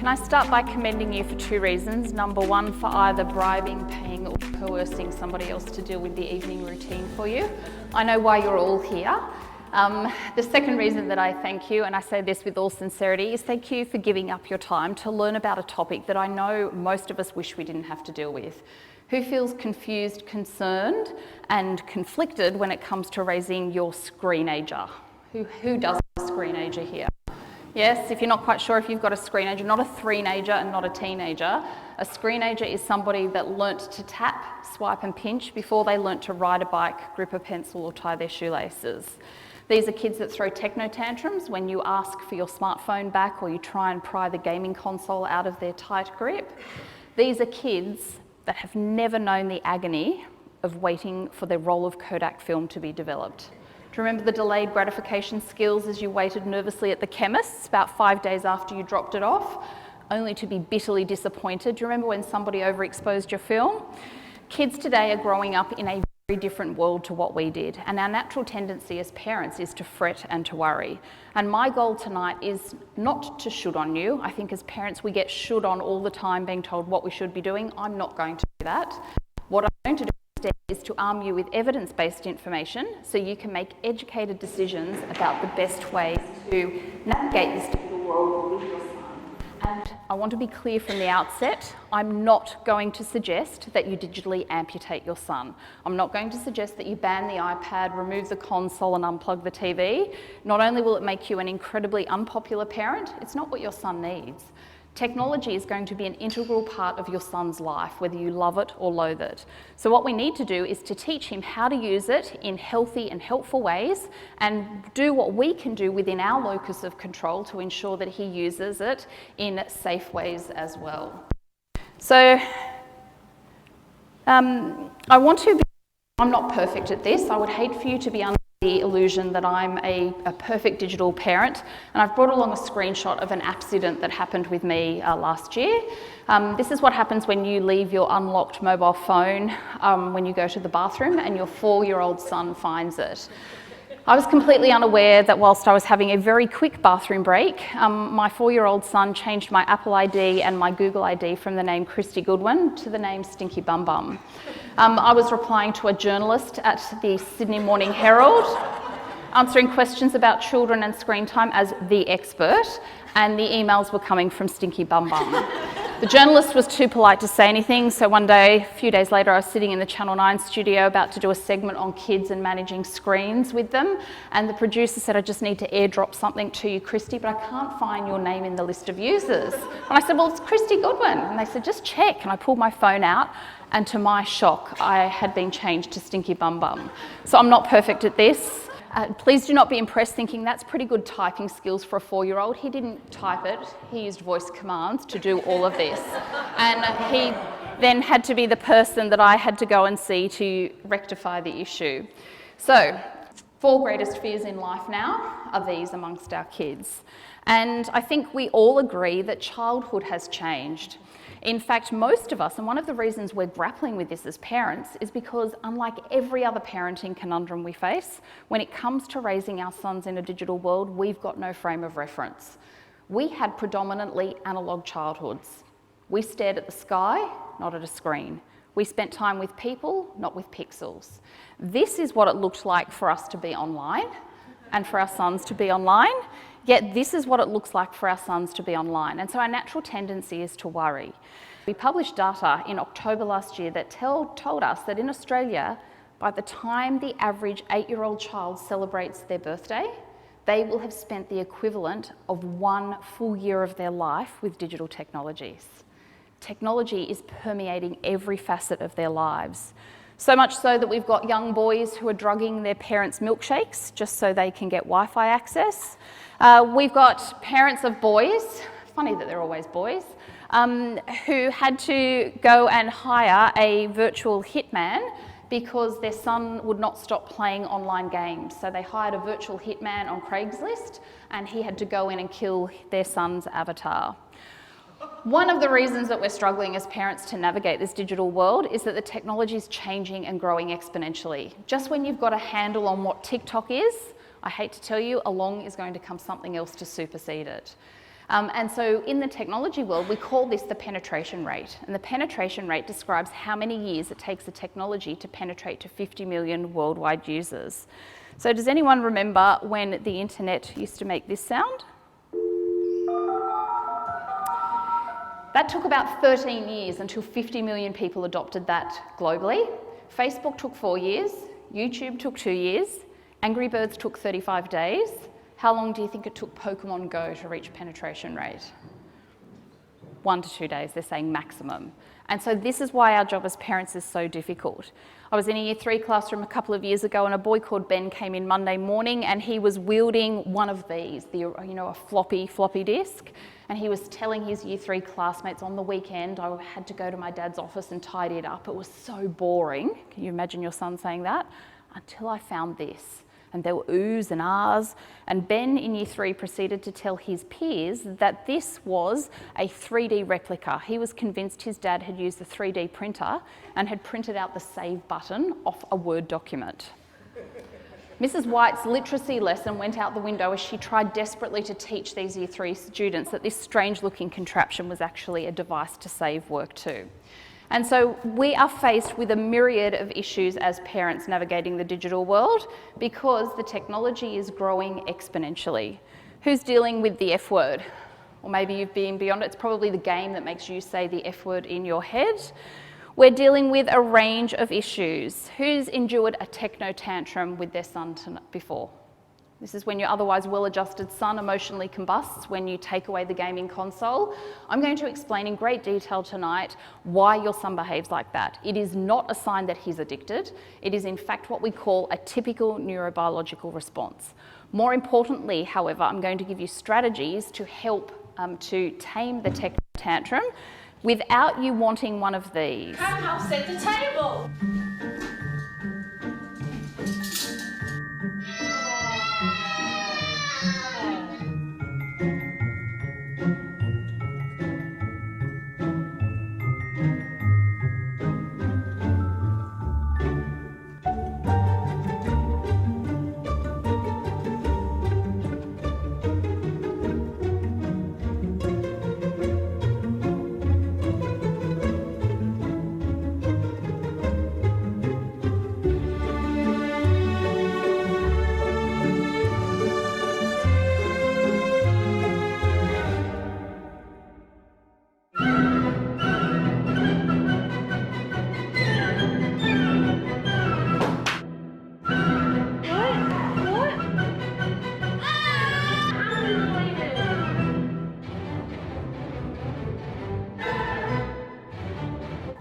Can I start by commending you for two reasons? Number one, for either bribing, paying or coercing somebody else to deal with the evening routine for you. I know why you're all here. The second reason that I thank you, and I say this with all sincerity, is thank you for giving up your time to learn about a topic that I know most of us wish we didn't have to deal with. Who feels confused, concerned and conflicted when it comes to raising your screenager? Who does have a screenager here? Yes, if you're not quite sure if you've got a screenager, not a three-nager and not a teenager. A screenager is somebody that learnt to tap, swipe and pinch before they learnt to ride a bike, grip a pencil or tie their shoelaces. These are kids that throw techno tantrums when you ask for your smartphone back or you try and pry the gaming console out of their tight grip. These are kids that have never known the agony of waiting for their roll of Kodak film to be developed. Do you remember the delayed gratification skills as you waited nervously at the chemist's about 5 days after you dropped it off, only to be bitterly disappointed? Do you remember when somebody overexposed your film? Kids today are growing up in a very different world to what we did, and our natural tendency as parents is to fret and to worry. And my goal tonight is not to should on you. I think as parents we get should on all the time, being told what we should be doing. I'm not going to do that. What I'm going to do instead is to arm you with evidence-based information so you can make educated decisions about the best way to navigate this digital world with your son. And I want to be clear from the outset, I'm not going to suggest that you digitally amputate your son. I'm not going to suggest that you ban the iPad, remove the console and unplug the TV. Not only will it make you an incredibly unpopular parent, it's not what your son needs. Technology is going to be an integral part of your son's life, whether you love it or loathe it. So what we need to do is to teach him how to use it in healthy and helpful ways and do what we can do within our locus of control to ensure that he uses it in safe ways as well. So I'm not perfect at this. I would hate for you to be under the illusion that I'm a perfect digital parent, and I've brought along a screenshot of an accident that happened with me last year. This is what happens when you leave your unlocked mobile phone when you go to the bathroom and your 4-year-old son finds it. I was completely unaware that whilst I was having a very quick bathroom break, my 4-year-old son changed my Apple ID and my Google ID from the name Kristy Goodwin to the name Stinky Bum Bum. I was replying to a journalist at the Sydney Morning Herald, answering questions about children and screen time as the expert, and the emails were coming from Stinky Bum Bum. The journalist was too polite to say anything, so one day, a few days later, I was sitting in the Channel 9 studio about to do a segment on kids and managing screens with them, and the producer said, I just need to airdrop something to you, Kristy, but I can't find your name in the list of users. And I said, well, it's Kristy Goodwin. And they said, just check. And I pulled my phone out, and to my shock, I had been changed to Stinky Bum Bum. So I'm not perfect at this. Please do not be impressed thinking that's pretty good typing skills for a 4-year-old. He didn't type it, he used voice commands to do all of this. And he then had to be the person that I had to go and see to rectify the issue. So, 4 greatest fears in life now are these amongst our kids. And I think we all agree that childhood has changed. In fact, most of us, and one of the reasons we're grappling with this as parents, is because unlike every other parenting conundrum we face, when it comes to raising our sons in a digital world, we've got no frame of reference. We had predominantly analogue childhoods. We stared at the sky, not at a screen. We spent time with people, not with pixels. This is what it looked like for us to be online and for our sons to be online. Yet this is what it looks like for our sons to be online. And so our natural tendency is to worry. We published data in October last year that told us that in Australia, by the time the average 8-year-old child celebrates their birthday, they will have spent the equivalent of 1 full year of their life with digital technologies. Technology is permeating every facet of their lives. So much so that we've got young boys who are drugging their parents' milkshakes just so they can get Wi-Fi access. We've got parents of boys, funny that they're always boys, who had to go and hire a virtual hitman because their son would not stop playing online games. So they hired a virtual hitman on Craigslist and he had to go in and kill their son's avatar. One of the reasons that we're struggling as parents to navigate this digital world is that the technology is changing and growing exponentially. Just when you've got a handle on what TikTok is, I hate to tell you, along is going to come something else to supersede it. And so in the technology world, we call this the penetration rate. And the penetration rate describes how many years it takes the technology to penetrate to 50 million worldwide users. So does anyone remember when the internet used to make this sound? That took about 13 years until 50 million people adopted that globally. Facebook took 4 years, YouTube took 2 years, Angry Birds took 35 days. How long do you think it took Pokemon Go to reach penetration rate? 1 to 2 days, they're saying maximum. And so this is why our job as parents is so difficult. I was in a Year 3 classroom a couple of years ago and a boy called Ben came in Monday morning and he was wielding one of these, a floppy disk. And he was telling his Year 3 classmates on the weekend, I had to go to my dad's office and tidy it up. It was so boring. Can you imagine your son saying that? Until I found this. And there were oohs and ahs. And Ben in Year 3 proceeded to tell his peers that this was a 3D replica. He was convinced his dad had used a 3D printer and had printed out the save button off a Word document. Mrs. White's literacy lesson went out the window as she tried desperately to teach these Year 3 students that this strange-looking contraption was actually a device to save work too. And so we are faced with a myriad of issues as parents navigating the digital world because the technology is growing exponentially. Who's dealing with the F word? Or maybe you've been beyond it. It's probably the game that makes you say the F word in your head. We're dealing with a range of issues. Who's endured a techno tantrum with their son before? This is when your otherwise well-adjusted son emotionally combusts when you take away the gaming console. I'm going to explain in great detail tonight why your son behaves like that. It is not a sign that he's addicted. It is in fact what we call a typical neurobiological response. More importantly, however, I'm going to give you strategies to help to tame the tech tantrum without you wanting one of these. Come help set the table.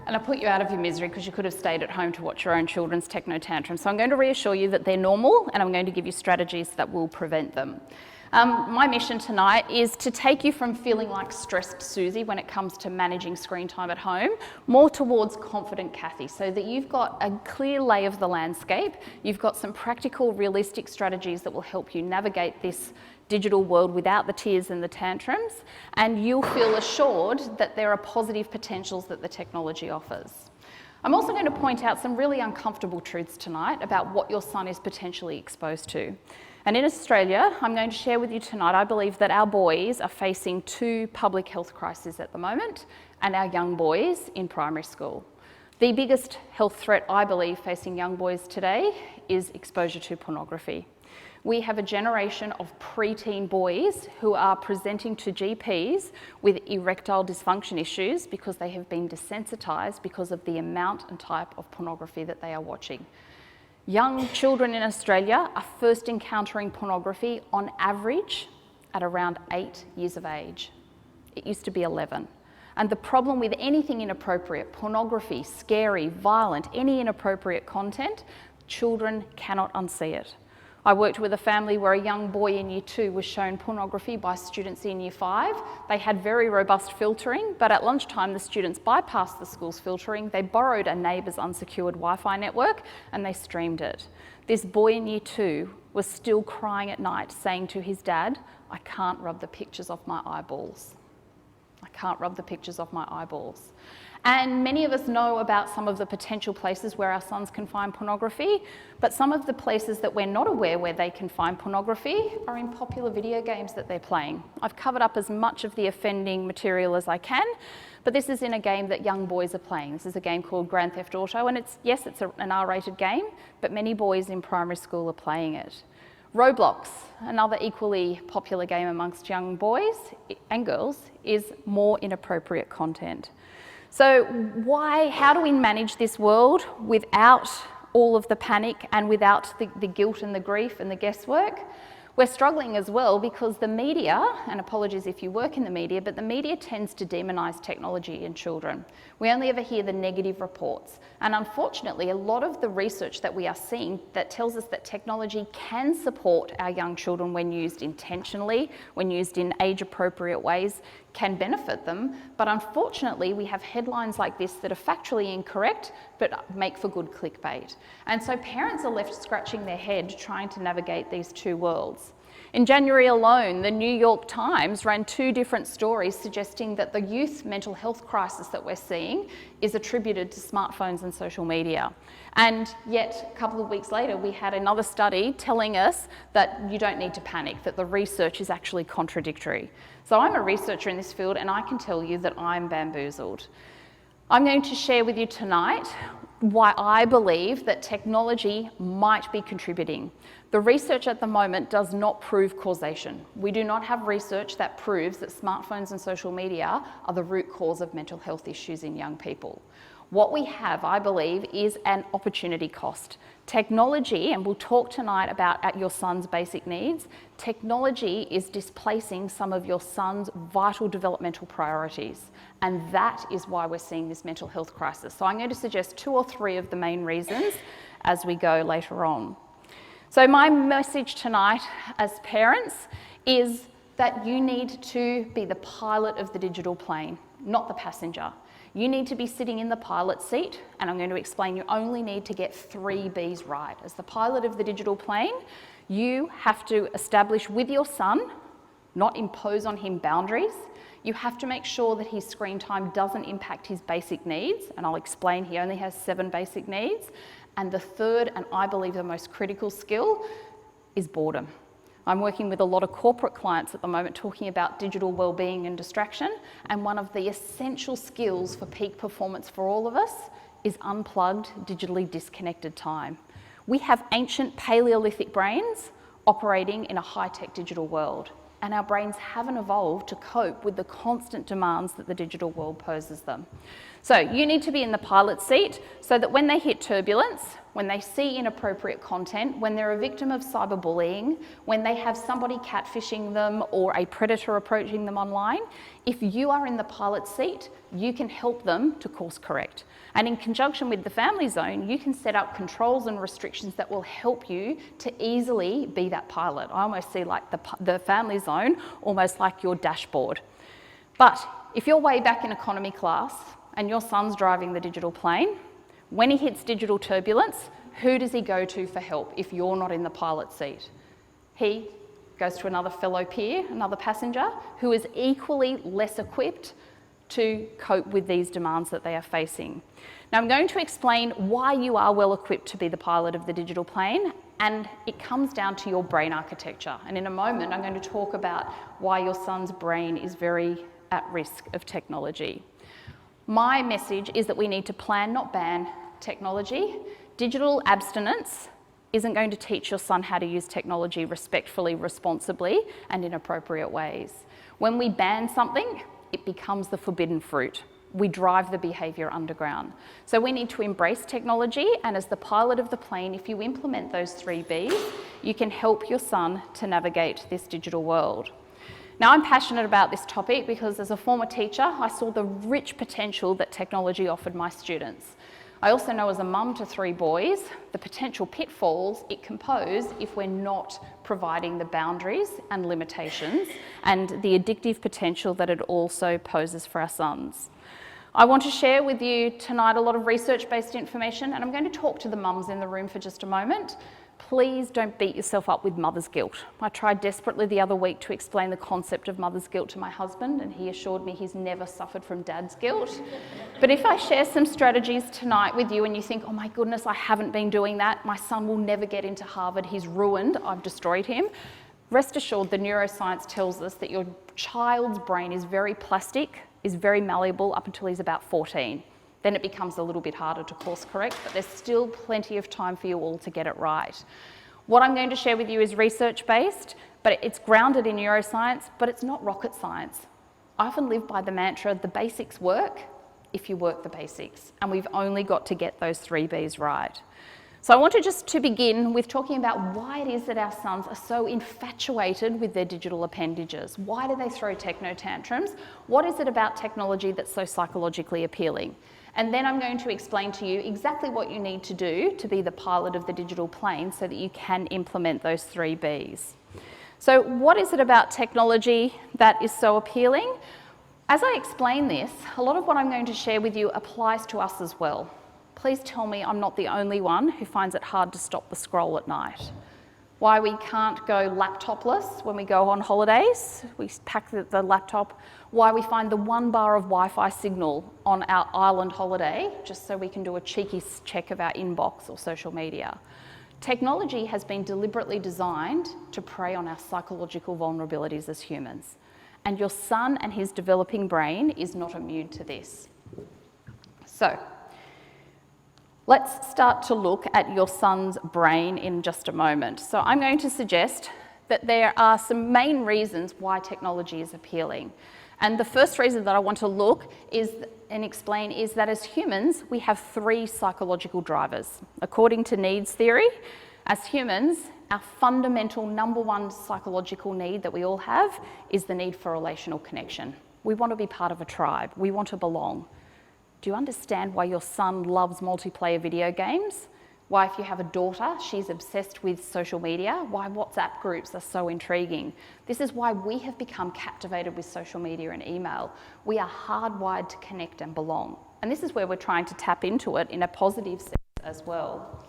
And I put you out of your misery because you could have stayed at home to watch your own children's techno tantrum. So I'm going to reassure you that they're normal and I'm going to give you strategies that will prevent them. My mission tonight is to take you from feeling like stressed Susie when it comes to managing screen time at home, more towards confident Kathy, so that you've got a clear lay of the landscape, you've got some practical, realistic strategies that will help you navigate this digital world without the tears and the tantrums, and you'll feel assured that there are positive potentials that the technology offers. I'm also going to point out some really uncomfortable truths tonight about what your son is potentially exposed to. And in Australia, I'm going to share with you tonight, I believe that our boys are facing 2 public health crises at the moment, and our young boys in primary school. The biggest health threat, I believe, facing young boys today is exposure to pornography. We have a generation of preteen boys who are presenting to GPs with erectile dysfunction issues because they have been desensitised because of the amount and type of pornography that they are watching. Young children in Australia are first encountering pornography on average at around 8 years of age. It used to be 11. And the problem with anything inappropriate, pornography, scary, violent, any inappropriate content, children cannot unsee it. I worked with a family where a young boy in Year 2 was shown pornography by students in Year 5. They had very robust filtering, but at lunchtime the students bypassed the school's filtering, they borrowed a neighbour's unsecured Wi-Fi network and they streamed it. This boy in Year 2 was still crying at night saying to his dad, "I can't rub the pictures off my eyeballs. I can't rub the pictures off my eyeballs." And many of us know about some of the potential places where our sons can find pornography, but some of the places that we're not aware where they can find pornography are in popular video games that they're playing. I've covered up as much of the offending material as I can, but this is in a game that young boys are playing. This is a game called Grand Theft Auto, and it's an R-rated game, but many boys in primary school are playing it. Roblox, another equally popular game amongst young boys and girls, is more inappropriate content. So how do we manage this world without all of the panic and without the guilt and the grief and the guesswork? We're struggling as well because the media, and apologies if you work in the media, but the media tends to demonise technology in children. We only ever hear the negative reports. And unfortunately, a lot of the research that we are seeing that tells us that technology can support our young children when used intentionally, when used in age-appropriate ways, can benefit them. But unfortunately, we have headlines like this that are factually incorrect, but make for good clickbait. And so parents are left scratching their head trying to navigate these two worlds. In January alone, the New York Times ran 2 different stories suggesting that the youth mental health crisis that we're seeing is attributed to smartphones and social media. And yet, a couple of weeks later, we had another study telling us that you don't need to panic, that the research is actually contradictory. So I'm a researcher in this field, and I can tell you that I'm bamboozled. I'm going to share with you tonight why I believe that technology might be contributing. The research at the moment does not prove causation. We do not have research that proves that smartphones and social media are the root cause of mental health issues in young people. What we have, I believe, is an opportunity cost. Technology, and we'll talk tonight about your son's basic needs, technology is displacing some of your son's vital developmental priorities. And that is why we're seeing this mental health crisis. So I'm going to suggest 2 or 3 of the main reasons as we go later on. So my message tonight as parents is that you need to be the pilot of the digital plane, not the passenger. You need to be sitting in the pilot seat, and I'm going to explain you only need to get 3 B's right. As the pilot of the digital plane, you have to establish with your son, not impose on him boundaries. You have to make sure that his screen time doesn't impact his basic needs, and I'll explain he only has 7 basic needs. And the third, and I believe the most critical skill, is boredom. I'm working with a lot of corporate clients at the moment talking about digital well-being and distraction, and one of the essential skills for peak performance for all of us is unplugged, digitally disconnected time. We have ancient Paleolithic brains operating in a high-tech digital world, and our brains haven't evolved to cope with the constant demands that the digital world poses them. So you need to be in the pilot seat so that when they hit turbulence, when they see inappropriate content, when they're a victim of cyberbullying, when they have somebody catfishing them or a predator approaching them online, if you are in the pilot seat, you can help them to course correct. And in conjunction with the family zone, you can set up controls and restrictions that will help you to easily be that pilot. I almost see like the family zone almost like your dashboard. But if you're way back in economy class and your son's driving the digital plane, when he hits digital turbulence, who does he go to for help if you're not in the pilot seat? He goes to another fellow peer, another passenger, who is equally less equipped to cope with these demands that they are facing. Now I'm going to explain why you are well equipped to be the pilot of the digital plane, and it comes down to your brain architecture. And in a moment, I'm going to talk about why your son's brain is very at risk of technology. My message is that we need to plan, not ban, technology. Digital abstinence isn't going to teach your son how to use technology respectfully, responsibly, and in appropriate ways. When we ban something, it becomes the forbidden fruit. We drive the behaviour underground. So we need to embrace technology, and as the pilot of the plane, if you implement those 3 B's, you can help your son to navigate this digital world. Now, I'm passionate about this topic because as a former teacher, I saw the rich potential that technology offered my students. I also know as a mum to 3 boys, the potential pitfalls it can pose if we're not providing the boundaries and limitations and the addictive potential that it also poses for our sons. I want to share with you tonight a lot of research-based information, and I'm going to talk to the mums in the room for just a moment. Please don't beat yourself up with mother's guilt. I tried desperately the other week to explain the concept of mother's guilt to my husband, and he assured me he's never suffered from dad's guilt. But if I share some strategies tonight with you and you think, oh my goodness, I haven't been doing that, my son will never get into Harvard, he's ruined, I've destroyed him, rest assured the neuroscience tells us that your child's brain is very plastic, is very malleable up until he's about 14. Then it becomes a little bit harder to course correct, but there's still plenty of time for you all to get it right. What I'm going to share with you is research-based, but it's grounded in neuroscience, but it's not rocket science. I often live by the mantra, the basics work if you work the basics, and we've only got to get those 3 Bs right. So I wanted just to begin with talking about why it is that our sons are so infatuated with their digital appendages. Why do they throw techno tantrums? What is it about technology that's so psychologically appealing? And then I'm going to explain to you exactly what you need to do to be the pilot of the digital plane so that you can implement those 3 Bs. So what is it about technology that is so appealing? As I explain this, a lot of what I'm going to share with you applies to us as well. Please tell me I'm not the only one who finds it hard to stop the scroll at night. Why we can't go laptopless when we go on holidays, we pack the laptop. Why we find the 1 bar of Wi-Fi signal on our island holiday, just so we can do a cheeky check of our inbox or social media. Technology has been deliberately designed to prey on our psychological vulnerabilities as humans. And your son and his developing brain is not immune to this. So, let's start to look at your son's brain in just a moment. So I'm going to suggest that there are some main reasons why technology is appealing. And the first reason that I want to look and explain is that as humans, we have 3 psychological drivers. According to needs theory, as humans, our fundamental number 1 psychological need that we all have is the need for relational connection. We want to be part of a tribe. We want to belong. Do you understand why your son loves multiplayer video games? Why, if you have a daughter, she's obsessed with social media? Why WhatsApp groups are so intriguing? This is why we have become captivated with social media and email. We are hardwired to connect and belong. And this is where we're trying to tap into it in a positive sense as well.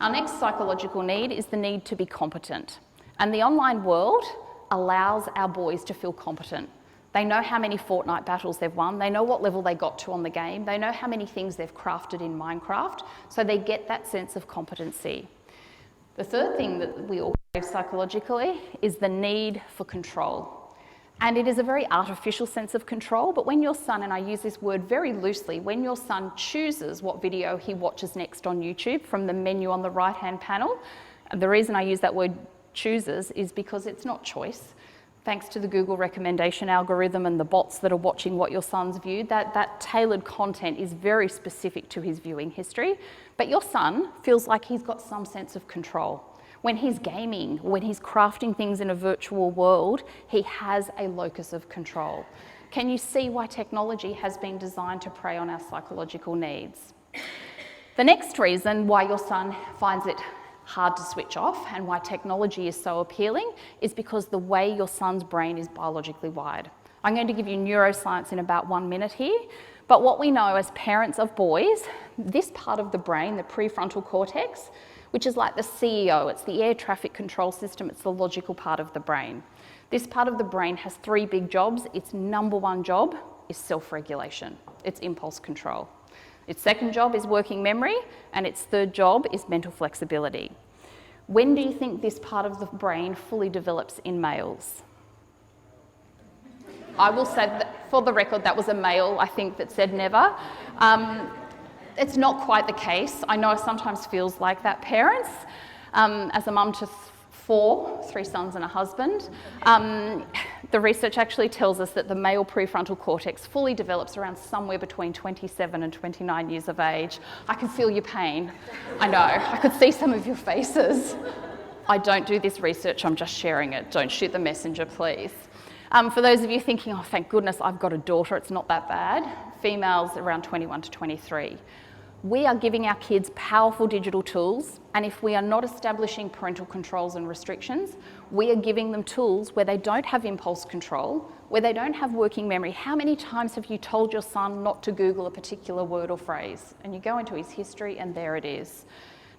Our next psychological need is the need to be competent. And the online world allows our boys to feel competent. They know how many Fortnite battles they've won, they know what level they got to on the game, they know how many things they've crafted in Minecraft, so they get that sense of competency. The third thing that we all crave psychologically is the need for control. And it is a very artificial sense of control, but when your son, and I use this word very loosely, when your son chooses what video he watches next on YouTube from the menu on the right-hand panel, and the reason I use that word chooses is because it's not choice. Thanks to the Google recommendation algorithm and the bots that are watching what your son's viewed, that tailored content is very specific to his viewing history. But your son feels like he's got some sense of control. When he's gaming, when he's crafting things in a virtual world, he has a locus of control. Can you see why technology has been designed to prey on our psychological needs? The next reason why your son finds it hard to switch off and why technology is so appealing is because the way your son's brain is biologically wired. I'm going to give you neuroscience in about 1 minute here, but what we know as parents of boys, this part of the brain, the prefrontal cortex, which is like the CEO, it's the air traffic control system, it's the logical part of the brain. This part of the brain has 3 big jobs. Its number 1 job is self-regulation, it's impulse control. Its second job is working memory, and its third job is mental flexibility. When do you think this part of the brain fully develops in males? I will say that, for the record, that was a male, I think, that said never. It's not quite the case. I know it sometimes feels like that, parents. As a mum to 3 sons and a husband, the research actually tells us that the male prefrontal cortex fully develops around somewhere between 27 and 29 years of age. I can feel your pain. I know, I could see some of your faces. I don't do this research, I'm just sharing it. Don't shoot the messenger, please. For those of you thinking, oh, thank goodness I've got a daughter, it's not that bad. Females around 21 to 23. We are giving our kids powerful digital tools, and if we are not establishing parental controls and restrictions, we are giving them tools where they don't have impulse control, where they don't have working memory. How many times have you told your son not to Google a particular word or phrase? And you go into his history and there it is.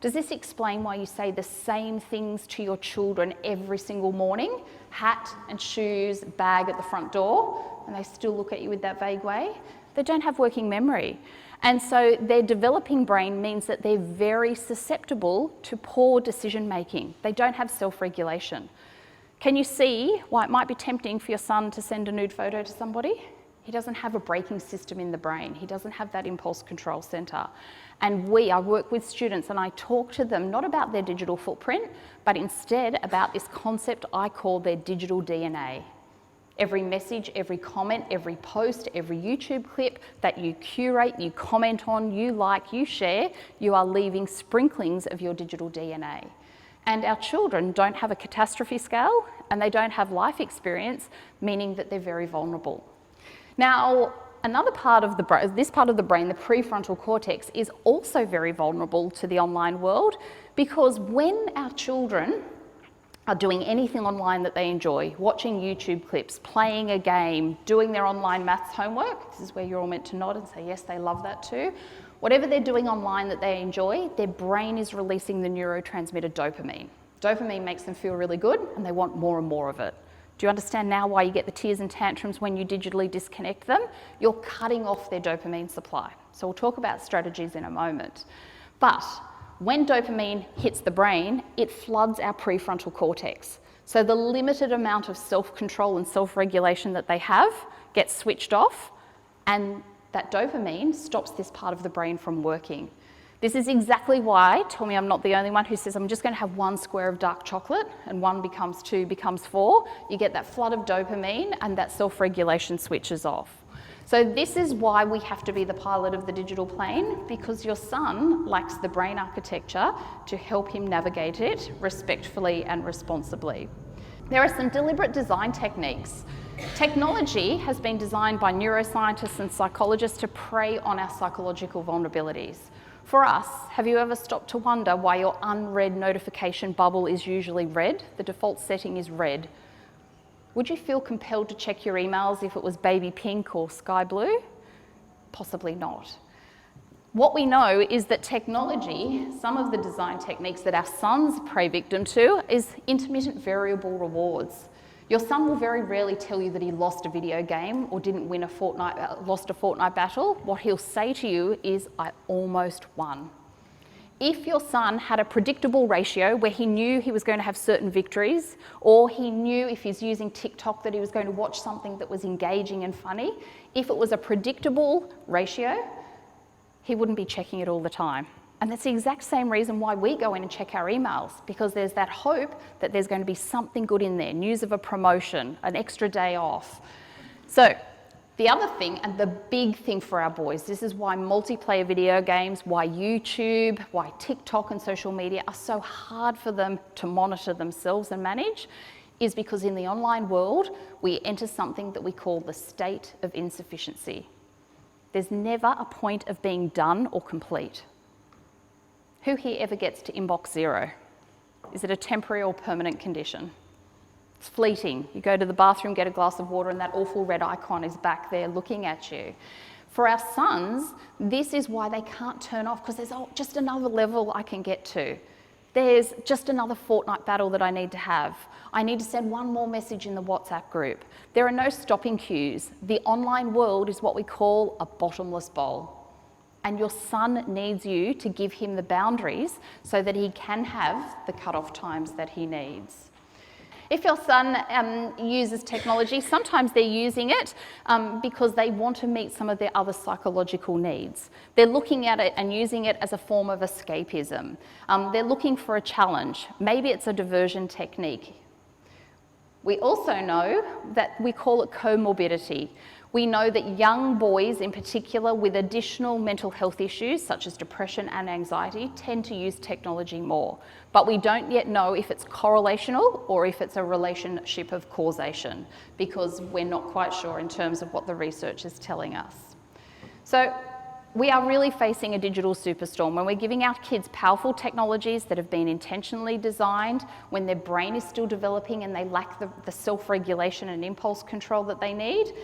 Does this explain why you say the same things to your children every single morning? Hat and shoes, bag at the front door, and they still look at you with that vague way? They don't have working memory. And so their developing brain means that they're very susceptible to poor decision making. They don't have self-regulation. Can you see why it might be tempting for your son to send a nude photo to somebody? He doesn't have a braking system in the brain. He doesn't have that impulse control centre. And I work with students and I talk to them not about their digital footprint, but instead about this concept I call their digital DNA. Every message, every comment, every post, every YouTube clip that you curate, you comment on, you like, you share, you are leaving sprinklings of your digital DNA. And our children don't have a catastrophe scale and they don't have life experience, meaning that they're very vulnerable. Now, another part of this part of the brain, the prefrontal cortex, is also very vulnerable to the online world, because when our children are doing anything online that they enjoy, watching YouTube clips, playing a game, doing their online maths homework, this is where you're all meant to nod and say, yes, they love that too. Whatever they're doing online that they enjoy, their brain is releasing the neurotransmitter dopamine. Dopamine makes them feel really good and they want more and more of it. Do you understand now why you get the tears and tantrums when you digitally disconnect them? You're cutting off their dopamine supply. So we'll talk about strategies in a moment. But when dopamine hits the brain, it floods our prefrontal cortex. So the limited amount of self-control and self-regulation that they have gets switched off, and that dopamine stops this part of the brain from working. This is exactly why, tell me I'm not the only one who says I'm just going to have one square of dark chocolate and 1 becomes 2 becomes 4. You get that flood of dopamine and that self-regulation switches off. So this is why we have to be the pilot of the digital plane, because your son lacks the brain architecture to help him navigate it respectfully and responsibly. There are some deliberate design techniques. Technology has been designed by neuroscientists and psychologists to prey on our psychological vulnerabilities. For us, have you ever stopped to wonder why your unread notification bubble is usually red? The default setting is red. Would you feel compelled to check your emails if it was baby pink or sky blue? Possibly not. What we know is that technology, some of the design techniques that our sons prey victim to, is intermittent variable rewards. Your son will very rarely tell you that he lost a video game or didn't win lost a Fortnite battle. What he'll say to you is, I almost won. If your son had a predictable ratio where he knew he was going to have certain victories, or he knew if he's using TikTok that he was going to watch something that was engaging and funny, if it was a predictable ratio, he wouldn't be checking it all the time. And that's the exact same reason why we go in and check our emails, because there's that hope that there's going to be something good in there, news of a promotion, an extra day off. So the other thing, and the big thing for our boys, this is why multiplayer video games, why YouTube, why TikTok and social media are so hard for them to monitor themselves and manage, is because in the online world, we enter something that we call the state of insufficiency. There's never a point of being done or complete. Who here ever gets to inbox 0? Is it a temporary or permanent condition? It's fleeting. You go to the bathroom, get a glass of water, and that awful red icon is back there looking at you. For our sons, this is why they can't turn off, because there's just another level I can get to. There's just another Fortnite battle that I need to have. I need to send one more message in the WhatsApp group. There are no stopping cues. The online world is what we call a bottomless bowl. And your son needs you to give him the boundaries so that he can have the cut-off times that he needs. If your son uses technology, sometimes they're using it because they want to meet some of their other psychological needs. They're looking at it and using it as a form of escapism. They're looking for a challenge. Maybe it's a diversion technique. We also know that we call it comorbidity. We know that young boys in particular with additional mental health issues such as depression and anxiety tend to use technology more. But we don't yet know if it's correlational or if it's a relationship of causation, because we're not quite sure in terms of what the research is telling us. So We are really facing a digital superstorm when we're giving our kids powerful technologies that have been intentionally designed, when their brain is still developing and they lack the self-regulation and impulse control that they need.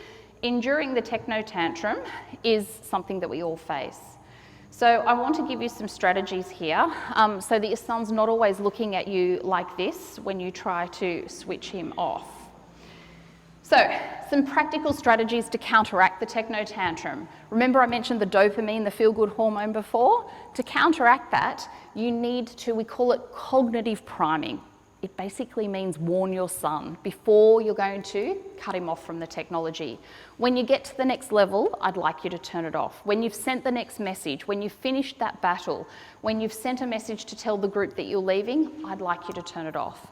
Enduring the techno tantrum is something that we all face. So I want to give you some strategies here so that your son's not always looking at you like this when you try to switch him off. So, some practical strategies to counteract the techno tantrum. Remember I mentioned the dopamine, the feel-good hormone before? To counteract that, you need to, we call it cognitive priming. It basically means warn your son before you're going to cut him off from the technology. When you get to the next level, I'd like you to turn it off. When you've sent the next message, when you've finished that battle, when you've sent a message to tell the group that you're leaving, I'd like you to turn it off.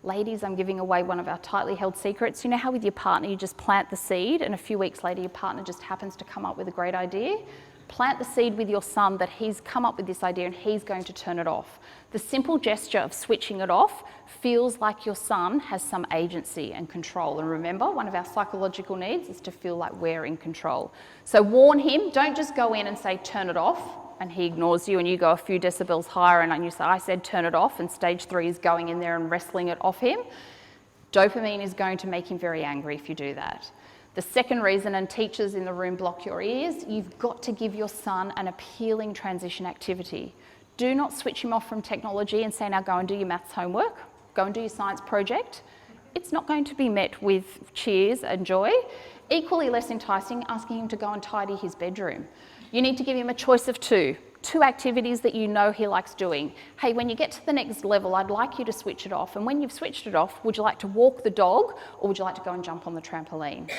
Ladies, I'm giving away one of our tightly held secrets. You know how with your partner you just plant the seed and a few weeks later your partner just happens to come up with a great idea? Plant the seed with your son that he's come up with this idea and he's going to turn it off. The simple gesture of switching it off feels like your son has some agency and control. And remember, one of our psychological needs is to feel like we're in control. So warn him, don't just go in and say turn it off and he ignores you and you go a few decibels higher and you say, I said turn it off, and stage 3 is going in there and wrestling it off him. Dopamine is going to make him very angry if you do that. The second reason, and teachers in the room block your ears, you've got to give your son an appealing transition activity. Do not switch him off from technology and say, now go and do your maths homework, go and do your science project. It's not going to be met with cheers and joy. Equally less enticing, asking him to go and tidy his bedroom. You need to give him a choice of two activities that you know he likes doing. Hey, when you get to the next level, I'd like you to switch it off. And when you've switched it off, would you like to walk the dog or would you like to go and jump on the trampoline?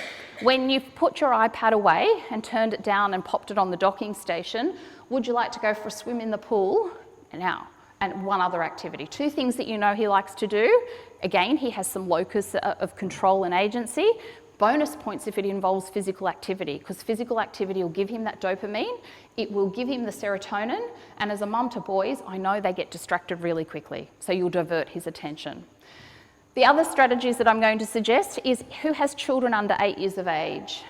When you've put your iPad away and turned it down and popped it on the docking station, would you like to go for a swim in the pool? Now, and one other activity. 2 things that you know he likes to do. Again, he has some locus of control and agency. Bonus points if it involves physical activity, because physical activity will give him that dopamine, it will give him the serotonin, and as a mum to boys, I know they get distracted really quickly, so you'll divert his attention. The other strategies that I'm going to suggest is who has children under 8 years of age?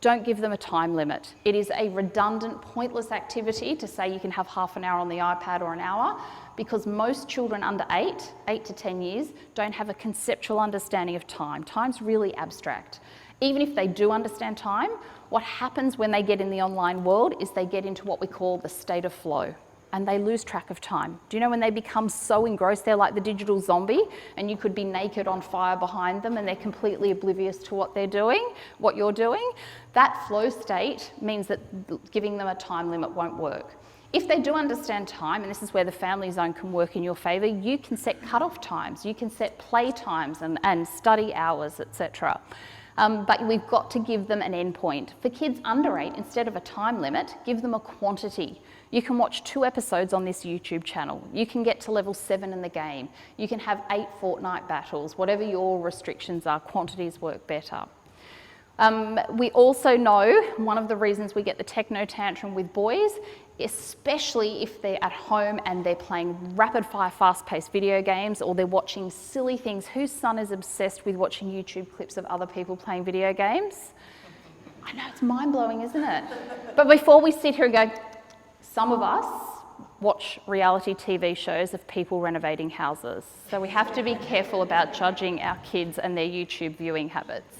Don't give them a time limit. It is a redundant, pointless activity to say you can have half an hour on the iPad or an hour, because most children under 8 to 10 years, don't have a conceptual understanding of time. Time's really abstract. Even if they do understand time, what happens when they get in the online world is they get into what we call the state of flow, and they lose track of time. Do you know when they become so engrossed, they're like the digital zombie, and you could be naked on fire behind them and they're completely oblivious to what they're doing, what you're doing? That flow state means that giving them a time limit won't work. If they do understand time, and this is where the family zone can work in your favour, you can set cut-off times, you can set play times and study hours, etc. But we've got to give them an endpoint. For kids under 8, instead of a time limit, give them a quantity. You can watch 2 episodes on this YouTube channel. You can get to level 7 in the game. You can have 8 Fortnite battles. Whatever your restrictions are, quantities work better. We also know one of the reasons we get the techno tantrum with boys, especially if they're at home and they're playing rapid-fire, fast-paced video games, or they're watching silly things. Whose son is obsessed with watching YouTube clips of other people playing video games? I know, it's mind-blowing, isn't it? But before we sit here and go, some of us watch reality TV shows of people renovating houses. So we have to be careful about judging our kids and their YouTube viewing habits.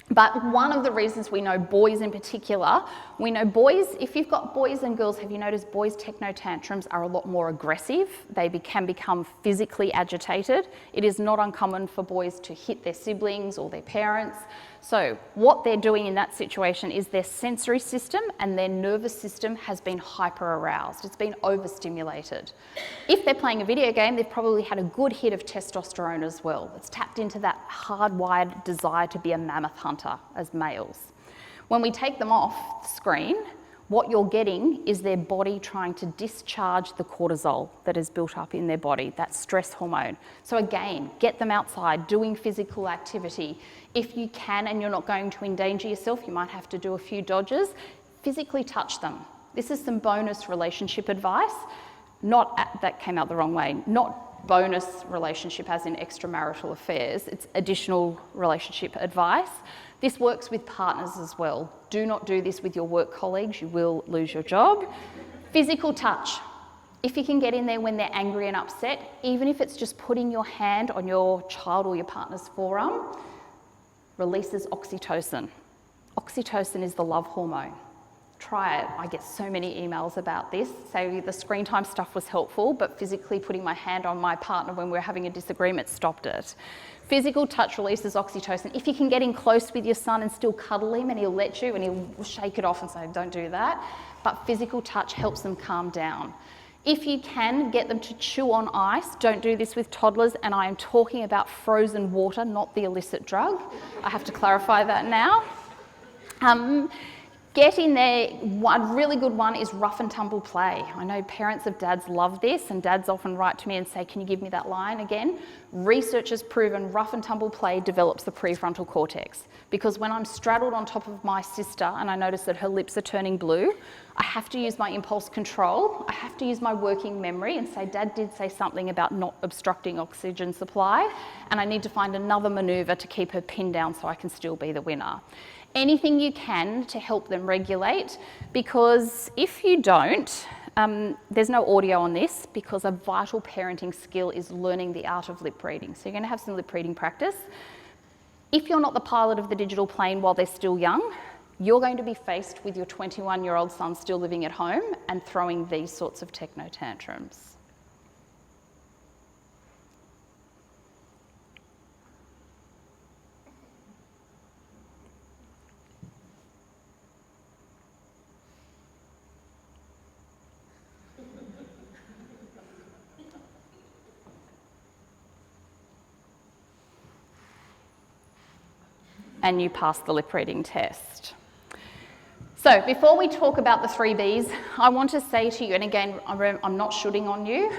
But one of the reasons we know boys in particular, we know boys, if you've got boys and girls, have you noticed boys' techno tantrums are a lot more aggressive? They can become physically agitated. It is not uncommon for boys to hit their siblings or their parents. So what they're doing in that situation is their sensory system and their nervous system has been hyper-aroused. It's been overstimulated. If they're playing a video game, they've probably had a good hit of testosterone as well. It's tapped into that hardwired desire to be a mammoth hunter as males. When we take them off the screen, what you're getting is their body trying to discharge the cortisol that is built up in their body, that stress hormone. So again, get them outside, doing physical activity. If you can and you're not going to endanger yourself, you might have to do a few dodges, physically touch them. This is some bonus relationship advice. That came out the wrong way. Not bonus relationship as in extramarital affairs. It's additional relationship advice. This works with partners as well. Do not do this with your work colleagues. You will lose your job. Physical touch. If you can get in there when they're angry and upset, even if it's just putting your hand on your child or your partner's forearm, releases oxytocin. Oxytocin is the love hormone. Try it. I get so many emails about this. So the screen time stuff was helpful, but physically putting my hand on my partner when we're having a disagreement stopped it. Physical touch releases oxytocin. If you can get in close with your son and still cuddle him and he'll let you and he'll shake it off and say, don't do that. But physical touch helps them calm down. If you can get them to chew on ice, don't do this with toddlers, and I am talking about frozen water, not the illicit drug. I have to clarify that now. Get in there. One really good one is rough and tumble play. I know parents of dads love this, and dads often write to me and say, can you give me that line again? Research has proven rough and tumble play develops the prefrontal cortex, because when I'm straddled on top of my sister and I notice that her lips are turning blue, I have to use my impulse control. I have to use my working memory and say, Dad did say something about not obstructing oxygen supply, and I need to find another manoeuvre to keep her pinned down so I can still be the winner. Anything you can to help them regulate, because if you don't, there's no audio on this, because a vital parenting skill is learning the art of lip reading. So you're going to have some lip reading practice. If you're not the pilot of the digital plane while they're still young, you're going to be faced with your 21-year-old son still living at home and throwing these sorts of techno tantrums. And you pass the lip reading test. So before we talk about the 3 Bs, I want to say to you, and again, I'm not shooting on you,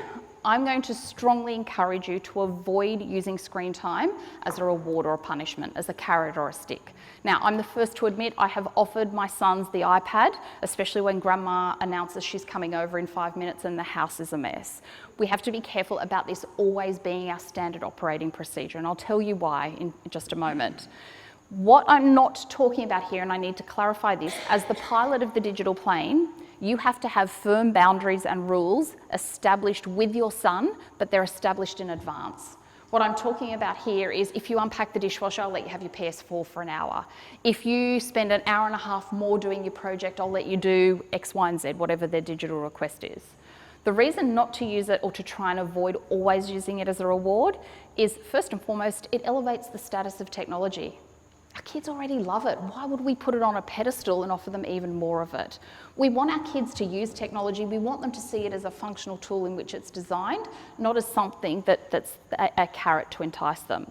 I'm going to strongly encourage you to avoid using screen time as a reward or a punishment, as a carrot or a stick. Now, I'm the first to admit I have offered my sons the iPad, especially when grandma announces she's coming over in 5 minutes and the house is a mess. We have to be careful about this always being our standard operating procedure, and I'll tell you why in just a moment. What I'm not talking about here, and I need to clarify this, as the pilot of the digital plane, you have to have firm boundaries and rules established with your son, but they're established in advance. What I'm talking about here is if you unpack the dishwasher, I'll let you have your PS4 for an hour. If you spend an hour and a half more doing your project, I'll let you do X, Y, and Z, whatever their digital request is. The reason not to use it or to try and avoid always using it as a reward is, first and foremost, it elevates the status of technology. Our kids already love it. Why would we put it on a pedestal and offer them even more of it? We want our kids to use technology. We want them to see it as a functional tool in which it's designed, not as something that's a carrot to entice them.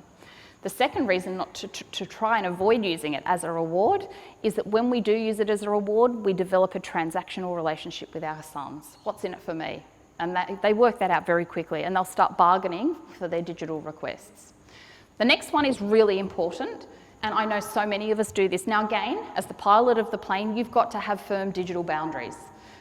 The second reason not to try and avoid using it as a reward is that when we do use it as a reward, we develop a transactional relationship with our sons. What's in it for me? And they work that out very quickly, and they'll start bargaining for their digital requests. The next one is really important. And I know so many of us do this. Now again, as the pilot of the plane, you've got to have firm digital boundaries.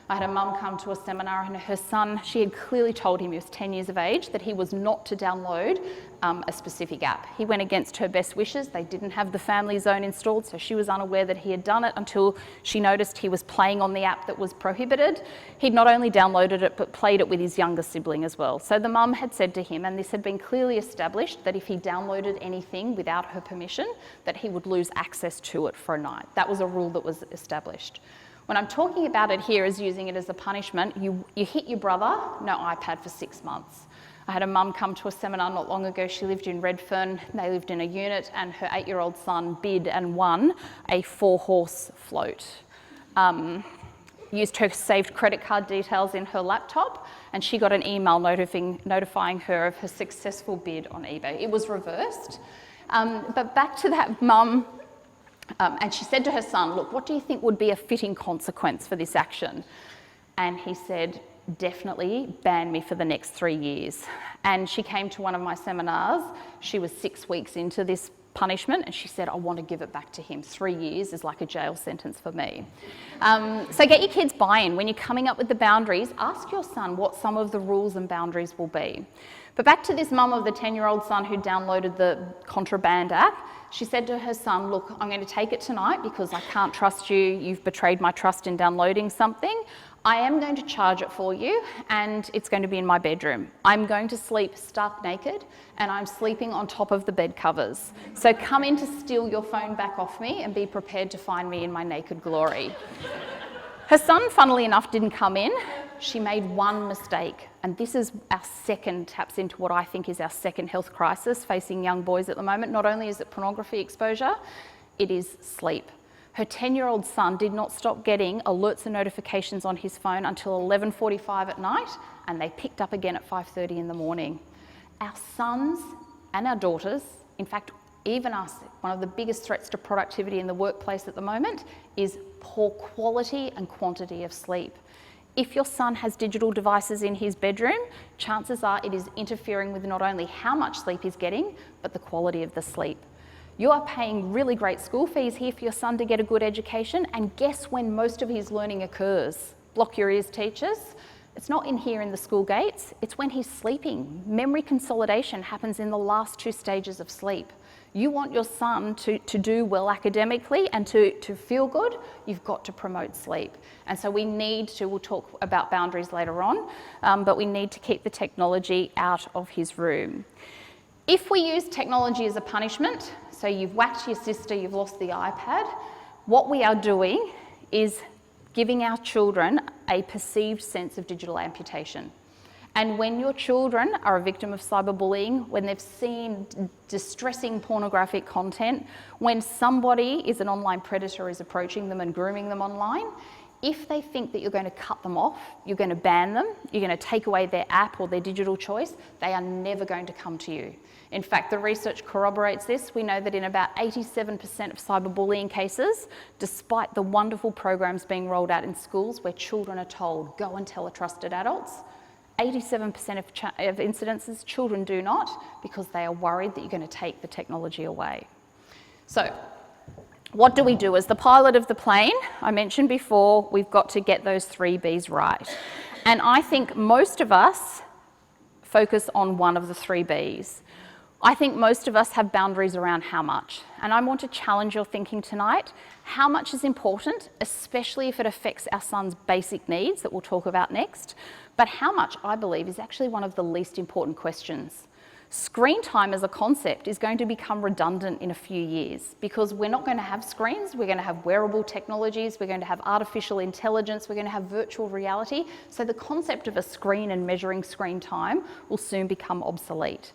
I had a mum come to a seminar and her son, she had clearly told him, he was 10 years of age, that he was not to download a specific app. He went against her best wishes. They didn't have the family zone installed, so she was unaware that he had done it until she noticed he was playing on the app that was prohibited. He'd not only downloaded it, but played it with his younger sibling as well. So the mum had said to him, and this had been clearly established, that if he downloaded anything without her permission, that he would lose access to it for a night. That was a rule that was established. When I'm talking about it here as using it as a punishment, you hit your brother, no iPad for 6 months. I had a mum come to a seminar not long ago. She lived in Redfern. They lived in a unit, and her 8-year-old son bid and won a 4-horse float. Used her saved credit card details in her laptop, and she got an email notifying her of her successful bid on eBay. It was reversed. But back to that mum, and she said to her son, look, what do you think would be a fitting consequence for this action? And he said, definitely ban me for the next 3 years. And she came to one of my seminars. She was 6 weeks into this punishment, and she said, I want to give it back to him. 3 years is like a jail sentence for me. So get your kids buy-in. When you're coming up with the boundaries, ask your son what some of the rules and boundaries will be. But back to this mum of the 10-year-old son who downloaded the contraband app, she said to her son, look, I'm going to take it tonight because I can't trust you. You've betrayed my trust in downloading something. I am going to charge it for you, and it's going to be in my bedroom. I'm going to sleep stark naked, and I'm sleeping on top of the bed covers. So come in to steal your phone back off me and be prepared to find me in my naked glory. Her son, funnily enough, didn't come in. She made one mistake, and this is our second, taps into what I think is our second health crisis facing young boys at the moment. Not only is it pornography exposure, it is sleep. Her 10-year-old son did not stop getting alerts and notifications on his phone until 11:45 at night, and they picked up again at 5:30 in the morning. Our sons and our daughters, in fact, even us, one of the biggest threats to productivity in the workplace at the moment is poor quality and quantity of sleep. If your son has digital devices in his bedroom, chances are it is interfering with not only how much sleep he's getting, but the quality of the sleep. You are paying really great school fees here for your son to get a good education, and guess when most of his learning occurs? Block your ears, teachers. It's not in here in the school gates, it's when he's sleeping. Memory consolidation happens in the last 2 stages of sleep. You want your son to do well academically and to feel good, you've got to promote sleep. And so we need to, we'll talk about boundaries later on, but we need to keep the technology out of his room. If we use technology as a punishment, so you've whacked your sister, you've lost the iPad, what we are doing is giving our children a perceived sense of digital amputation. And when your children are a victim of cyberbullying, when they've seen distressing pornographic content, when somebody is an online predator is approaching them and grooming them online, if they think that you're going to cut them off, you're going to ban them, you're going to take away their app or their digital choice, they are never going to come to you. In fact, the research corroborates this. We know that in about 87% of cyberbullying cases, despite the wonderful programs being rolled out in schools where children are told, go and tell a trusted adults, 87% of incidences, children do not because they are worried that you're going to take the technology away. So, what do we do? As the pilot of the plane, I mentioned before, we've got to get those 3 Bs right. And I think most of us focus on one of the 3 Bs. I think most of us have boundaries around how much. And I want to challenge your thinking tonight. How much is important, especially if it affects our son's basic needs that we'll talk about next. But how much, I believe, is actually one of the least important questions. Screen time as a concept is going to become redundant in a few years because we're not going to have screens, we're going to have wearable technologies, we're going to have artificial intelligence, we're going to have virtual reality. So the concept of a screen and measuring screen time will soon become obsolete.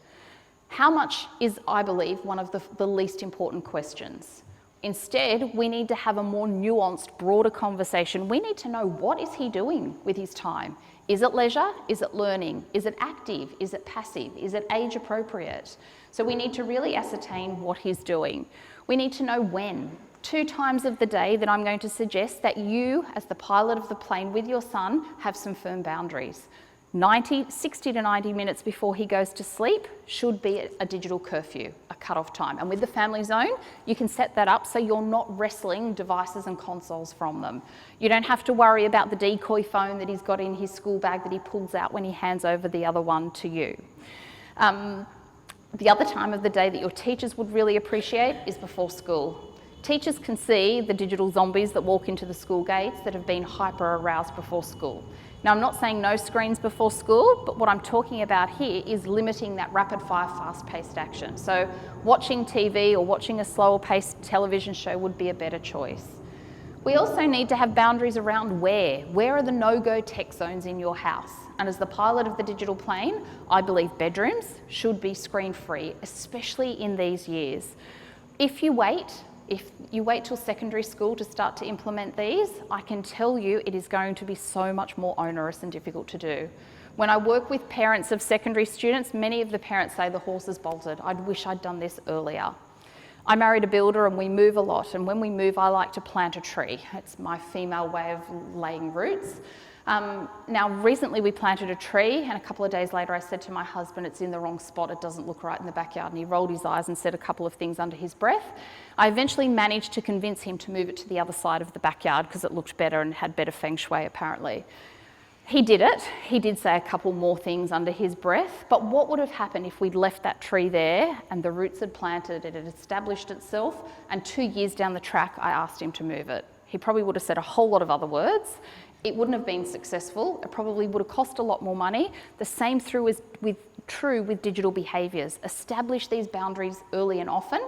How much is, I believe, one of the least important questions. Instead, we need to have a more nuanced, broader conversation. We need to know, what is he doing with his time? Is it leisure? Is it learning? Is it active? Is it passive? Is it age appropriate? So we need to really ascertain what he's doing. We need to know when. 2 times of the day that I'm going to suggest that you, as the pilot of the plane with your son, have some firm boundaries. 60 to 90 minutes before he goes to sleep should be a digital curfew, a cut-off time. And with the family zone, you can set that up so you're not wresting devices and consoles from them. You don't have to worry about the decoy phone that he's got in his school bag that he pulls out when he hands over the other one to you. The other time of the day that your teachers would really appreciate is before school. Teachers can see the digital zombies that walk into the school gates that have been hyper-aroused before school. Now, I'm not saying no screens before school, but what I'm talking about here is limiting that rapid-fire, fast-paced action. So watching TV or watching a slower-paced television show would be a better choice. We also need to have boundaries around where. Where are the no-go tech zones in your house? And as the pilot of the digital plane, I believe bedrooms should be screen-free, especially in these years. If you wait till secondary school to start to implement these, I can tell you it is going to be so much more onerous and difficult to do. When I work with parents of secondary students, many of the parents say the horse has bolted. I wish I'd done this earlier. I married a builder and we move a lot, and when we move I like to plant a tree. It's my female way of laying roots. Now, recently we planted a tree, and a couple of days later I said to my husband, it's in the wrong spot, it doesn't look right in the backyard, and he rolled his eyes and said a couple of things under his breath. I eventually managed to convince him to move it to the other side of the backyard because it looked better and had better feng shui apparently. He did it. He did say a couple more things under his breath, but what would have happened if we'd left that tree there and the roots had planted, it had established itself, and 2 years down the track I asked him to move it? He probably would have said a whole lot of other words. It wouldn't have been successful. It probably would have cost a lot more money. The same true with digital behaviours. Establish these boundaries early and often.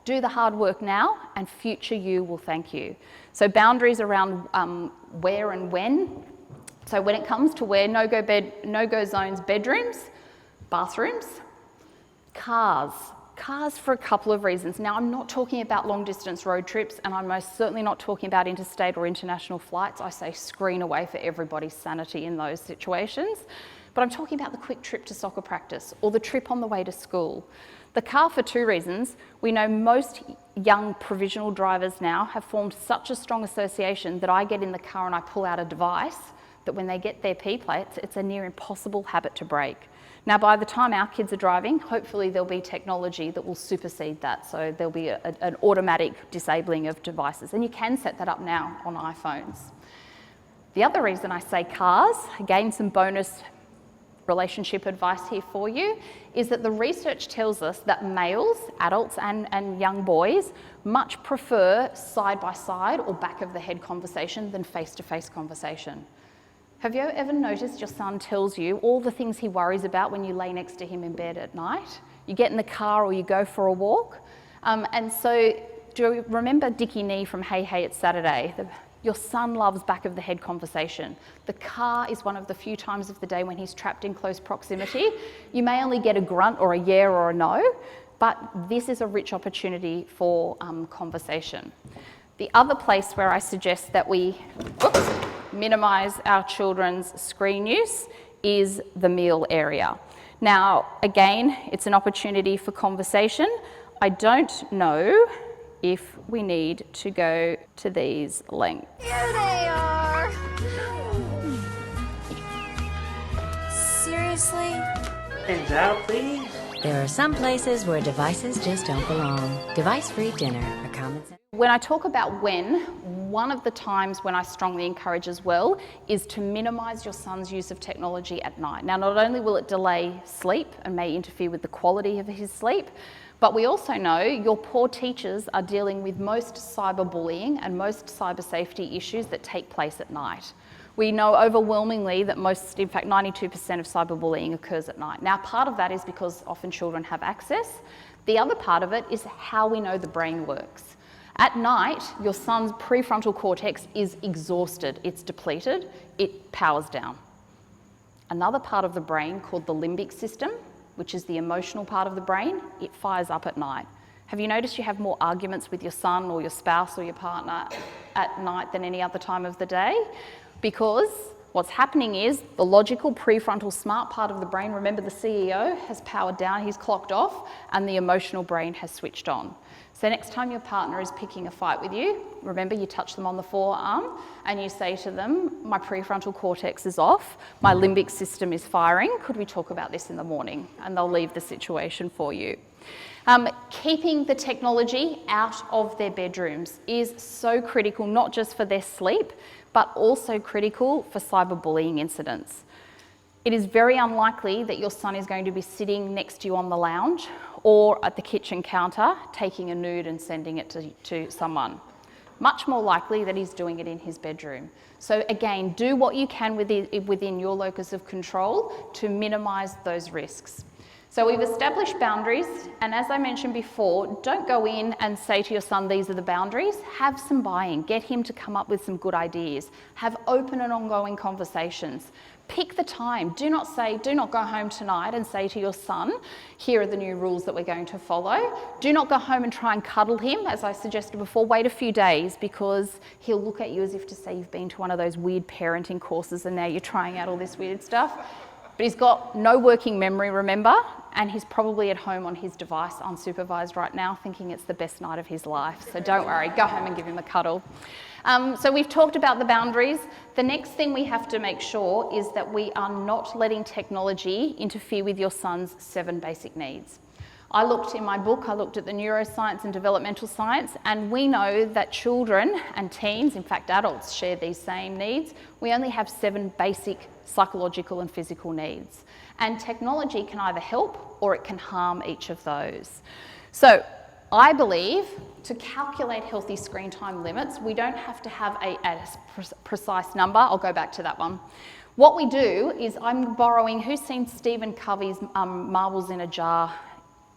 Do the hard work now, and future you will thank you. So boundaries around where and when. So when it comes to where, no-go zones, bedrooms, bathrooms, cars for a couple of reasons. Now, I'm not talking about long-distance road trips, and I'm most certainly not talking about interstate or international flights. I say screen away for everybody's sanity in those situations. But I'm talking about the quick trip to soccer practice or the trip on the way to school. The car for two reasons. We know most young provisional drivers now have formed such a strong association that I get in the car and I pull out a device that when they get their P plates, it's a near impossible habit to break. Now, by the time our kids are driving, hopefully there'll be technology that will supersede that. So there'll be an automatic disabling of devices. And you can set that up now on iPhones. The other reason I say cars, again, some bonus relationship advice here for you, is that the research tells us that males, adults and young boys, much prefer side-by-side or back-of-the-head conversation than face-to-face conversation. Have you ever noticed your son tells you all the things he worries about when you lay next to him in bed at night? You get in the car or you go for a walk. And so do you remember Dickie Nee from Hey Hey It's Saturday? Your son loves back-of-the-head conversation. The car is one of the few times of the day when he's trapped in close proximity. You may only get a grunt or a yeah or a no, but this is a rich opportunity for conversation. The other place where I suggest that we minimise our children's screen use is the meal area. Now, again, it's an opportunity for conversation. I don't know if we need to go to these lengths. Here they are. Seriously? Hands out, please. There are some places where devices just don't belong. Device-free dinner, a common sense. When I talk about when, one of the times when I strongly encourage as well is to minimise your son's use of technology at night. Now, not only will it delay sleep and may interfere with the quality of his sleep, but we also know your poor teachers are dealing with most cyberbullying and most cyber safety issues that take place at night. We know overwhelmingly that in fact 92% of cyberbullying occurs at night. Now, part of that is because often children have access. The other part of it is how we know the brain works. At night, your son's prefrontal cortex is exhausted, it's depleted, it powers down. Another part of the brain called the limbic system, which is the emotional part of the brain, it fires up at night. Have you noticed you have more arguments with your son or your spouse or your partner at night than any other time of the day? Because what's happening is the logical prefrontal smart part of the brain, remember the CEO, has powered down, he's clocked off, and the emotional brain has switched on. So next time your partner is picking a fight with you, remember you touch them on the forearm and you say to them, my prefrontal cortex is off, my limbic system is firing, could we talk about this in the morning? And they'll leave the situation for you. Keeping the technology out of their bedrooms is so critical, not just for their sleep, but also critical for cyberbullying incidents. It is very unlikely that your son is going to be sitting next to you on the lounge or at the kitchen counter taking a nude and sending it to someone. Much more likely that he's doing it in his bedroom. So again, do what you can within your locus of control to minimise those risks. So we've established boundaries, and as I mentioned before, don't go in and say to your son, these are the boundaries. Have some buy-in, get him to come up with some good ideas. Have open and ongoing conversations. Pick the time. Do not go home tonight and say to your son, here are the new rules that we're going to follow. Do not go home and try and cuddle him, as I suggested before. Wait a few days because he'll look at you as if to say you've been to one of those weird parenting courses and now you're trying out all this weird stuff. But he's got no working memory, remember, and he's probably at home on his device unsupervised right now thinking it's the best night of his life. So don't worry, go home and give him a cuddle. So we've talked about the boundaries. The next thing we have to make sure is that we are not letting technology interfere with your son's 7 basic needs. I looked at the neuroscience and developmental science, and we know that children and teens, in fact adults, share these same needs. We only have 7 basic psychological and physical needs. And technology can either help or it can harm each of those. So I believe to calculate healthy screen time limits, we don't have to have a precise number. I'll go back to that one. What we do is I'm borrowing, who's seen Stephen Covey's marbles in a jar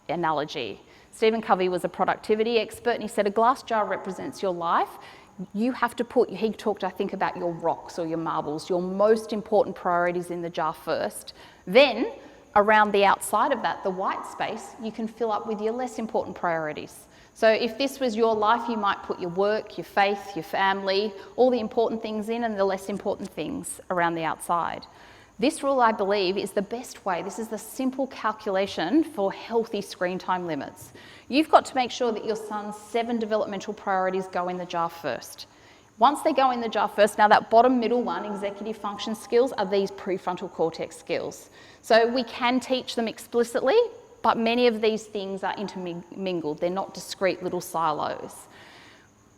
analogy? Stephen Covey was a productivity expert, and he said a glass jar represents your life. You have to put, he talked, I think, about your rocks or your marbles, your most important priorities in the jar first. Then, around the outside of that, the white space, you can fill up with your less important priorities. So if this was your life, you might put your work, your faith, your family, all the important things in and the less important things around the outside. This rule, I believe, is the best way. This is the simple calculation for healthy screen time limits. You've got to make sure that your son's 7 developmental priorities go in the jar first. Once they go in the jar first, now that bottom middle one, executive function skills, are these prefrontal cortex skills. So we can teach them explicitly, but many of these things are intermingled. They're not discrete little silos.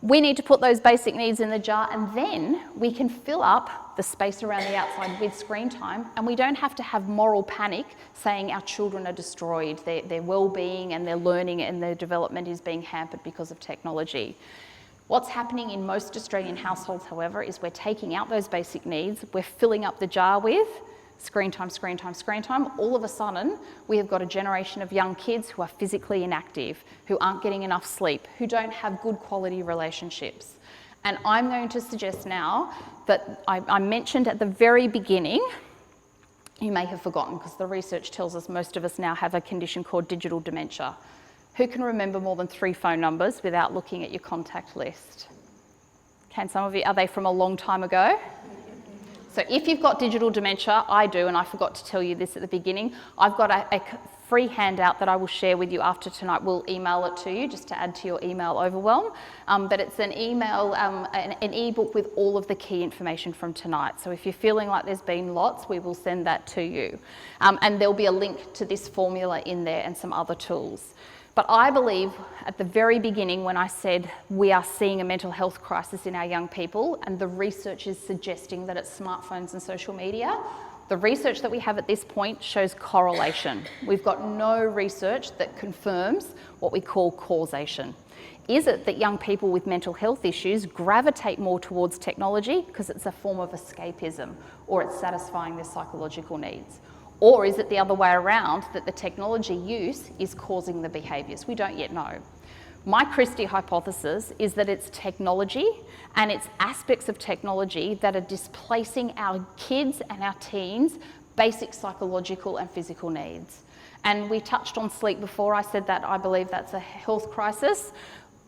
We need to put those basic needs in the jar, and then we can fill up the space around the outside with screen time, and we don't have to have moral panic saying our children are destroyed, their well-being and their learning and their development is being hampered because of technology. What's happening in most Australian households, however, is we're taking out those basic needs, we're filling up the jar with screen time, screen time, screen time. All of a sudden, we have got a generation of young kids who are physically inactive, who aren't getting enough sleep, who don't have good quality relationships. And I'm going to suggest now that I mentioned at the very beginning, you may have forgotten because the research tells us most of us now have a condition called digital dementia. Who can remember more than 3 phone numbers without looking at your contact list? Can some of you? Are they from a long time ago? So if you've got digital dementia, I do, and I forgot to tell you this at the beginning, I've got a free handout that I will share with you after tonight. We'll email it to you just to add to your email overwhelm. But it's an email, an ebook with all of the key information from tonight. So if you're feeling like there's been lots, we will send that to you. And there'll be a link to this formula in there and some other tools. But I believe at the very beginning when I said we are seeing a mental health crisis in our young people, and the research is suggesting that it's smartphones and social media, the research that we have at this point shows correlation. We've got no research that confirms what we call causation. Is it that young people with mental health issues gravitate more towards technology because it's a form of escapism or it's satisfying their psychological needs? Or is it the other way around, that the technology use is causing the behaviours? We don't yet know. My Kristy hypothesis is that it's technology and it's aspects of technology that are displacing our kids and our teens' basic psychological and physical needs. And we touched on sleep before. I said that I believe that's a health crisis.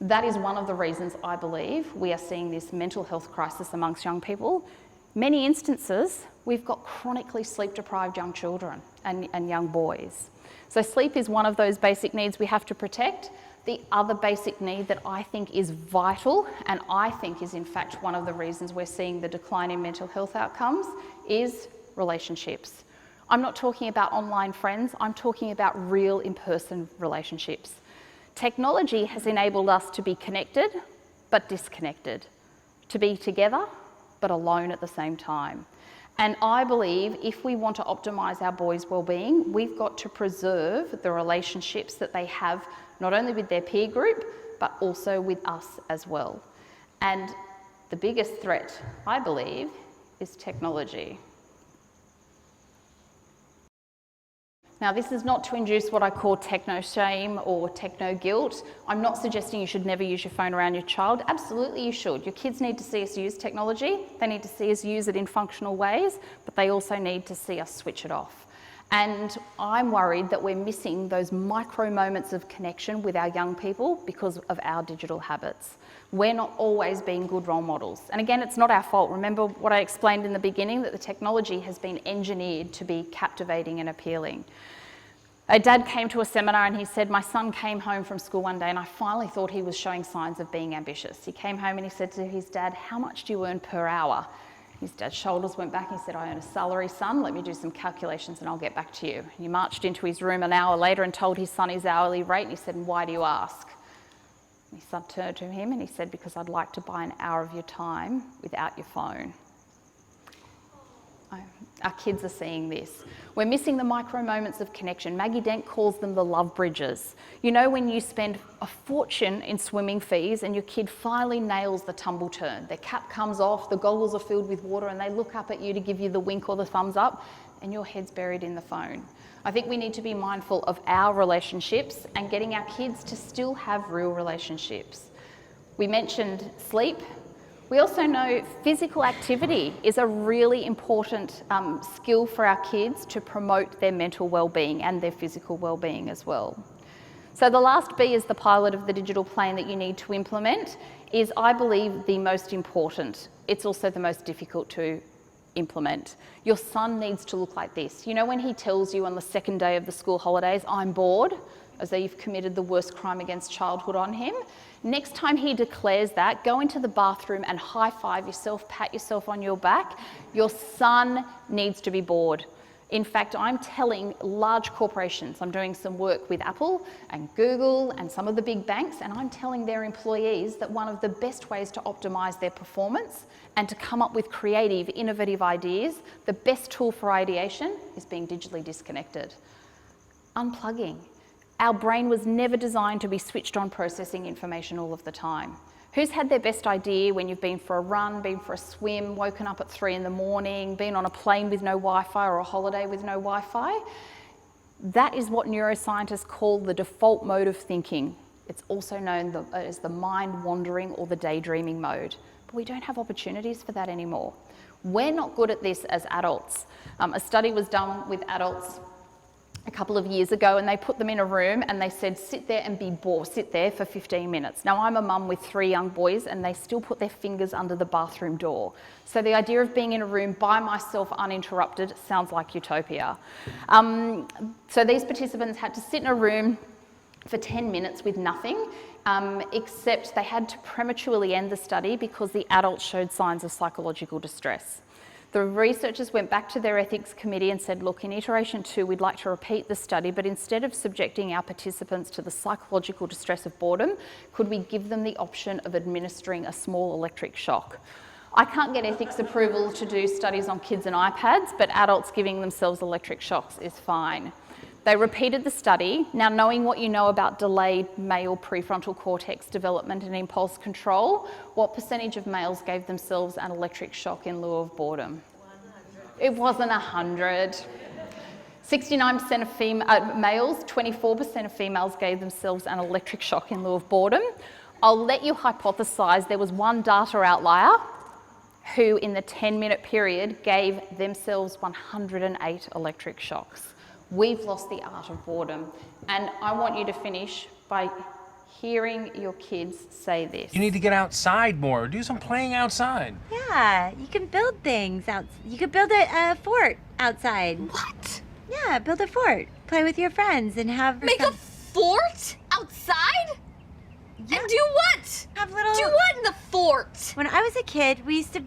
That is one of the reasons I believe we are seeing this mental health crisis amongst young people. Many instances, we've got chronically sleep-deprived young children and young boys. So sleep is one of those basic needs we have to protect. The other basic need that I think is vital, and I think is in fact one of the reasons we're seeing the decline in mental health outcomes, is relationships. I'm not talking about online friends, I'm talking about real in-person relationships. Technology has enabled us to be connected, but disconnected, to be together, but alone at the same time. And I believe if we want to optimise our boys' well-being, we've got to preserve the relationships that they have, not only with their peer group, but also with us as well. And the biggest threat, I believe, is technology. Now, this is not to induce what I call techno-shame or techno-guilt. I'm not suggesting you should never use your phone around your child. Absolutely you should. Your kids need to see us use technology. They need to see us use it in functional ways, but they also need to see us switch it off. And I'm worried that we're missing those micro moments of connection with our young people because of our digital habits. We're not always being good role models. And again, it's not our fault. Remember what I explained in the beginning, that the technology has been engineered to be captivating and appealing. A dad came to a seminar and he said, my son came home from school one day and I finally thought he was showing signs of being ambitious. He came home and he said to his dad, how much do you earn per hour? His dad's shoulders went back and he said, I earn a salary, son. Let me do some calculations and I'll get back to you. He marched into his room an hour later and told his son his hourly rate, and he said, why do you ask? His son turned to him and he said, because I'd like to buy an hour of your time without your phone. Our kids are seeing this. We're missing the micro moments of connection. Maggie Dent calls them the love bridges. You know, when you spend a fortune in swimming fees and your kid finally nails the tumble turn, their cap comes off, the goggles are filled with water, and they look up at you to give you the wink or the thumbs up, and your head's buried in the phone. I think we need to be mindful of our relationships and getting our kids to still have real relationships. We mentioned sleep. We also know physical activity is a really important skill for our kids to promote their mental well-being and their physical well-being as well. So the last B is the pilot of the digital plane that you need to implement is, I believe, the most important. It's also the most difficult to implement. Your son needs to look like this. You know, when he tells you on the second day of the school holidays, I'm bored, as though you've committed the worst crime against childhood on him. Next time he declares that, go into the bathroom and high-five yourself, pat yourself on your back. Your son needs to be bored. In fact, I'm telling large corporations, I'm doing some work with Apple and Google and some of the big banks, and I'm telling their employees that one of the best ways to optimize their performance and to come up with creative, innovative ideas, the best tool for ideation is being digitally disconnected. Unplugging. Our brain was never designed to be switched on processing information all of the time. Who's had their best idea when you've been for a run, been for a swim, woken up at 3 in the morning, been on a plane with no Wi-Fi or a holiday with no Wi-Fi? That is what neuroscientists call the default mode of thinking. It's also known as the mind wandering or the daydreaming mode. But we don't have opportunities for that anymore. We're not good at this as adults. A study was done with adults a couple of years ago, and they put them in a room and they said, sit there and be bored, sit there for 15 minutes. Now, I'm a mum with 3 young boys and they still put their fingers under the bathroom door. So the idea of being in a room by myself uninterrupted sounds like utopia. So these participants had to sit in a room for 10 minutes with nothing, except they had to prematurely end the study because the adults showed signs of psychological distress. The researchers went back to their ethics committee and said, look, in iteration 2, we'd like to repeat the study, but instead of subjecting our participants to the psychological distress of boredom, could we give them the option of administering a small electric shock? I can't get ethics approval to do studies on kids and iPads, but adults giving themselves electric shocks is fine. They repeated the study. Now, knowing what you know about delayed male prefrontal cortex development and impulse control, what percentage of males gave themselves an electric shock in lieu of boredom? 100. It wasn't 100. 69% of males, 24% of females gave themselves an electric shock in lieu of boredom. I'll let you hypothesize there was one data outlier who, in the 10-minute period, gave themselves 108 electric shocks. We've lost the art of boredom. And I want you to finish by hearing your kids say this. You need to get outside more. Do some playing outside. Yeah, you can build things out. You could build a fort outside. What? Yeah, build a fort. Play with your friends and have Make a fort outside? Yeah. And do what? Have little. Do what in the fort? When I was a kid, we used to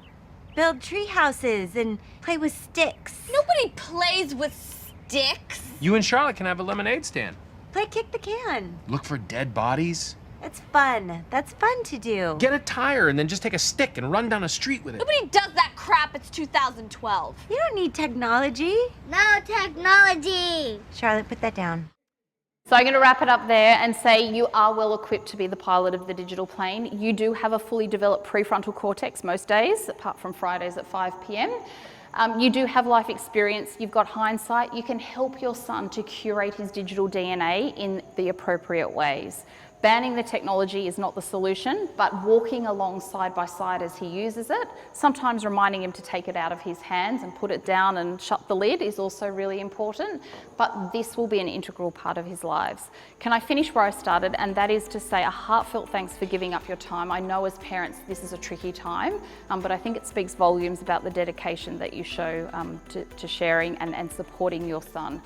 build tree houses and play with sticks. Nobody plays with sticks. You and Charlotte can have a lemonade stand. Play kick the can. Look for dead bodies. It's fun. That's fun to do. Get a tire and then just take a stick and run down a street with it. Nobody does that crap. It's 2012. You don't need technology. No technology. Charlotte, put that down. So I'm going to wrap it up there and say you are well equipped to be the pilot of the digital plane. You do have a fully developed prefrontal cortex most days, apart from Fridays at 5 p.m. You do have life experience, you've got hindsight, you can help your son to curate his digital DNA in the appropriate ways. Banning the technology is not the solution, but walking along side by side as he uses it, sometimes reminding him to take it out of his hands and put it down and shut the lid is also really important, but this will be an integral part of his lives. Can I finish where I started? And that is to say a heartfelt thanks for giving up your time. I know as parents this is a tricky time, but I think it speaks volumes about the dedication that you show to sharing and supporting your son.